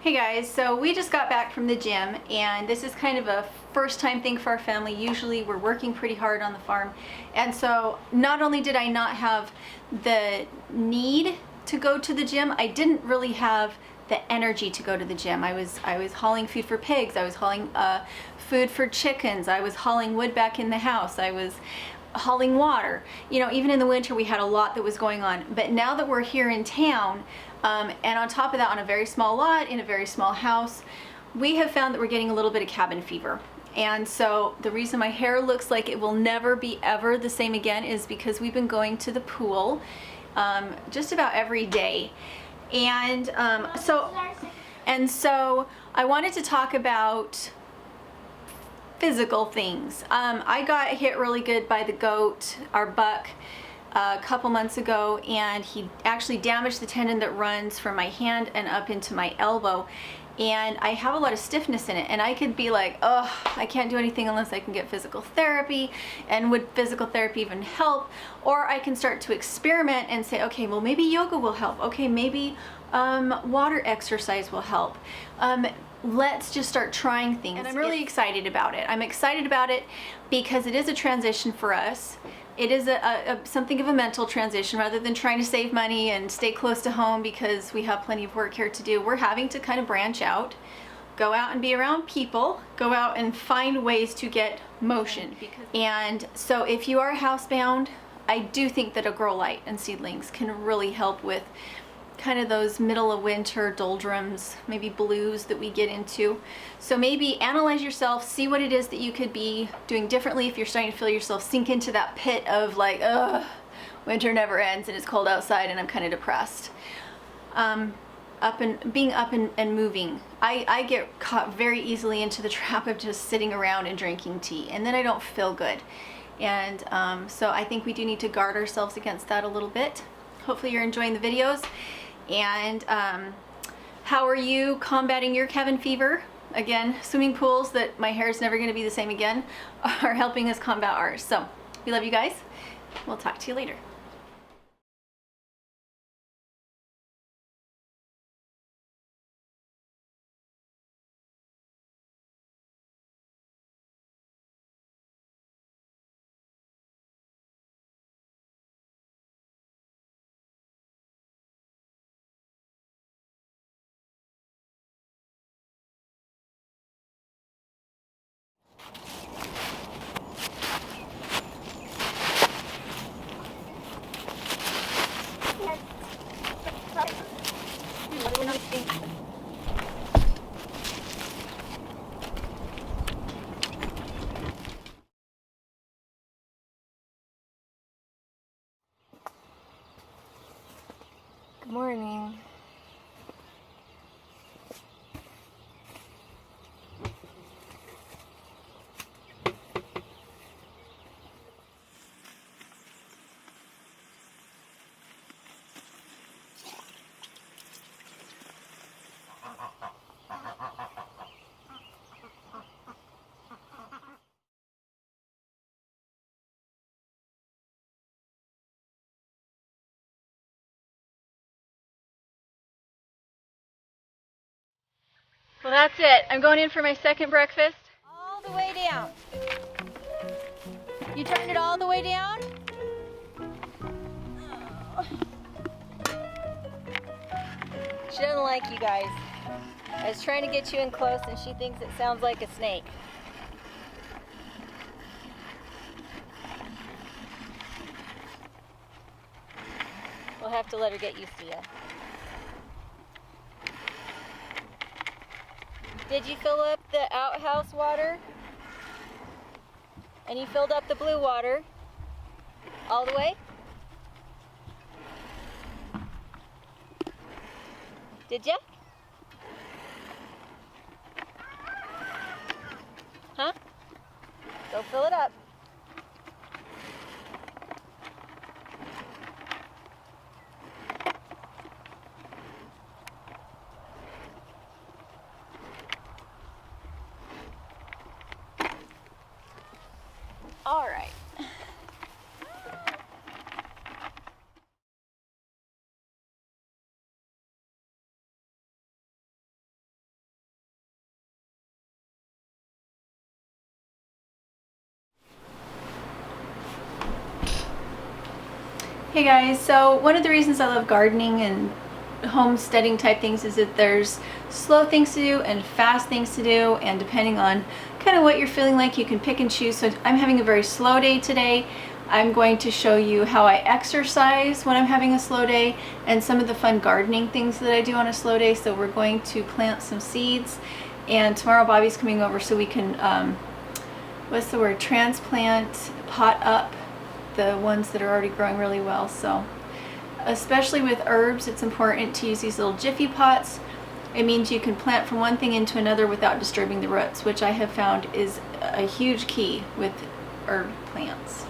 Hey guys, so we just got back from the gym and this is kind of a first time thing for our family. Usually we're working pretty hard on the farm, and so not only did I not have the need to go to the gym, I didn't really have the energy to go to the gym. I was hauling food for pigs, I was hauling food for chickens, I was hauling wood back in the house, I was hauling water. You know, even in the winter we had a lot that was going on. But now that we're here in town, and on top of that, on a very small lot, in a very small house, we have found that we're getting a little bit of cabin fever. And so the reason my hair looks like it will never be ever the same again is because we've been going to the pool just about every day. And so I wanted to talk about physical things. I got hit really good by the goat, our buck, a couple months ago, and he actually damaged the tendon that runs from my hand and up into my elbow, and I have a lot of stiffness in it, and I could be like, oh, I can't do anything unless I can get physical therapy, and would physical therapy even help? Or I can start to experiment and say, okay, well maybe yoga will help, okay, maybe water exercise will help. Let's just start trying things. And I'm really excited about it. I'm excited about it because it is a transition for us. It is something of a mental transition. Rather than trying to save money and stay close to home because we have plenty of work here to do, we're having to kind of branch out, go out and be around people, go out and find ways to get motion. And so if you are housebound, I do think that a grow light and seedlings can really help with kind of those middle of winter doldrums, maybe blues that we get into. So maybe analyze yourself, see what it is that you could be doing differently if you're starting to feel yourself sink into that pit of like, ugh, winter never ends and it's cold outside and I'm kind of depressed. Being up and moving. I get caught very easily into the trap of just sitting around and drinking tea, and then I don't feel good. And so I think we do need to guard ourselves against that a little bit. Hopefully you're enjoying the videos. And how are you combating your cabin fever? Again, swimming pools that my hair is never going to be the same again are helping us combat ours. So we love you guys. We'll talk to you later. Good morning. Well, that's it. I'm going in for my second breakfast. All the way down. You turned it all the way down? Oh. She doesn't like you guys. I was trying to get you in close and she thinks it sounds like a snake. We'll have to let her get used to you. Did you fill up the outhouse water? And you filled up the blue water? All the way? Did ya? Huh? Go fill it up. All right. Hey guys, so one of the reasons I love gardening and homesteading type things is that there's slow things to do and fast things to do, and depending on kind of what you're feeling like, you can pick and choose. So I'm having a very slow day today. I'm going to show you how I exercise when I'm having a slow day and some of the fun gardening things that I do on a slow day. So we're going to plant some seeds, and tomorrow Bobby's coming over so we can, transplant, pot up the ones that are already growing really well. So especially with herbs, it's important to use these little jiffy pots. It means you can plant from one thing into another without disturbing the roots, which I have found is a huge key with herb plants.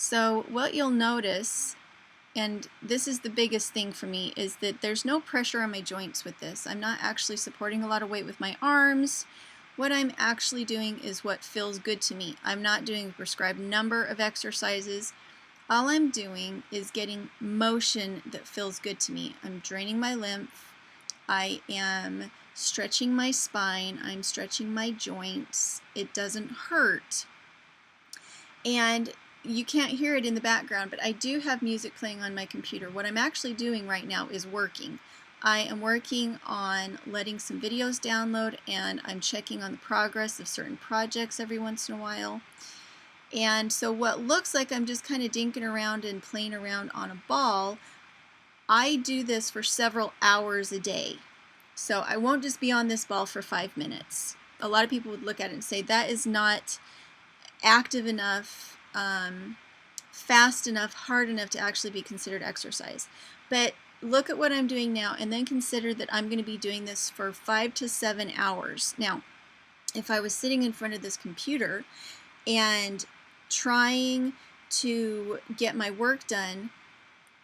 So what you'll notice, and this is the biggest thing for me, is that there's no pressure on my joints with this. I'm not actually supporting a lot of weight with my arms. What I'm actually doing is what feels good to me. I'm not doing a prescribed number of exercises. All I'm doing is getting motion that feels good to me. I'm draining my lymph. I am stretching my spine. I'm stretching my joints. It doesn't hurt. And you can't hear it in the background, but I do have music playing on my computer. What I'm actually doing right now is working. I am working on letting some videos download, and I'm checking on the progress of certain projects every once in a while. And so what looks like I'm just kind of dinking around and playing around on a ball, I do this for several hours a day. So I won't just be on this ball for 5 minutes. A lot of people would look at it and say that is not active enough, fast enough, hard enough to actually be considered exercise. But look at what I'm doing now, and then consider that I'm going to be doing this for 5 to 7 hours. Now, if I was sitting in front of this computer and trying to get my work done,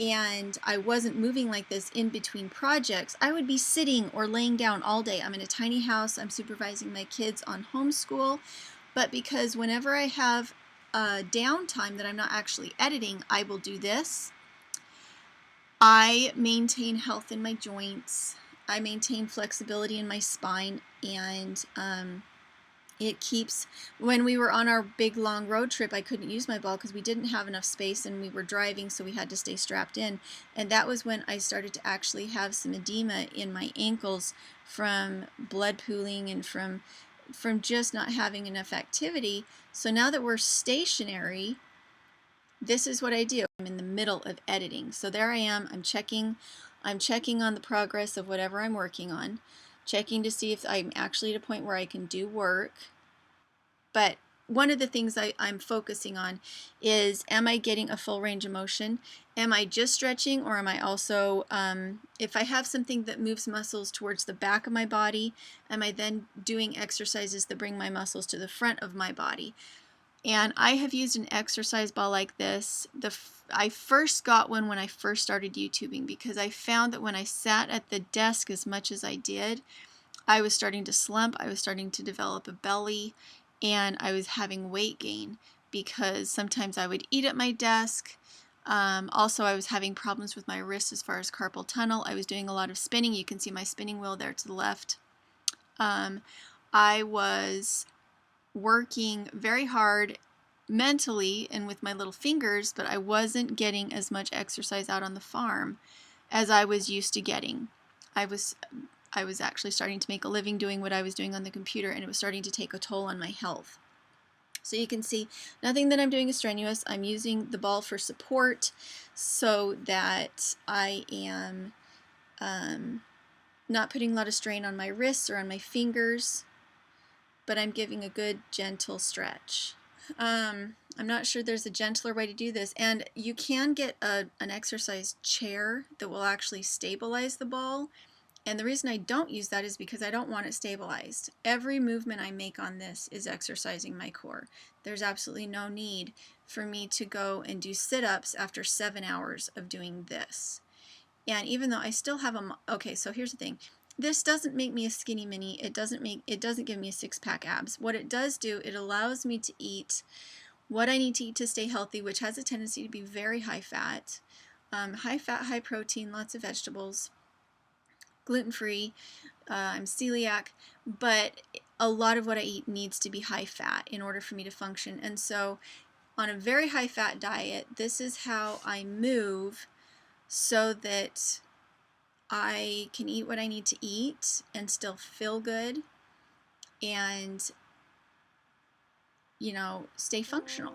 and I wasn't moving like this in between projects, I would be sitting or laying down all day. I'm in a tiny house. I'm supervising my kids on homeschool. But because whenever I have a downtime that I'm not actually editing, I will do this. I maintain health in my joints. I maintain flexibility in my spine, and it keeps, when we were on our big long road trip, I couldn't use my ball because we didn't have enough space and we were driving, so we had to stay strapped in. And that was when I started to actually have some edema in my ankles from blood pooling and from just not having enough activity. So now that we're stationary, this is what I do. I'm in the middle of editing. So there I am. I'm checking on the progress of whatever I'm working on, checking to see if I'm actually at a point where I can do work. But one of the things I'm focusing on is, am I getting a full range of motion? Am I just stretching, or am I also, if I have something that moves muscles towards the back of my body, am I then doing exercises that bring my muscles to the front of my body? And I have used an exercise ball like this. I first got one when I first started YouTubing, because I found that when I sat at the desk as much as I did, I was starting to slump, I was starting to develop a belly, and I was having weight gain because sometimes I would eat at my desk. Also, I was having problems with my wrist as far as carpal tunnel. I was doing a lot of spinning. You can see my spinning wheel there to the left. I was working very hard mentally and with my little fingers, but I wasn't getting as much exercise out on the farm as I was used to getting. I was actually starting to make a living doing what I was doing on the computer, and it was starting to take a toll on my health. So you can see nothing that I'm doing is strenuous. I'm using the ball for support so that I am not putting a lot of strain on my wrists or on my fingers, but I'm giving a good gentle stretch. I'm not sure there's a gentler way to do this, and you can get an exercise chair that will actually stabilize the ball, and the reason I don't use that is because I don't want it stabilized. Every movement I make on this is exercising my core. There's absolutely no need for me to go and do sit-ups after 7 hours of doing this. And even though I still have okay, so here's the thing. This doesn't make me a skinny mini. It doesn't give me a six-pack abs. What it does do, it allows me to eat what I need to eat to stay healthy, which has a tendency to be very high fat, high protein, lots of vegetables, gluten-free. I'm celiac, but a lot of what I eat needs to be high fat in order for me to function. And so on a very high fat diet, this is how I move so that I can eat what I need to eat and still feel good and, you know, stay functional.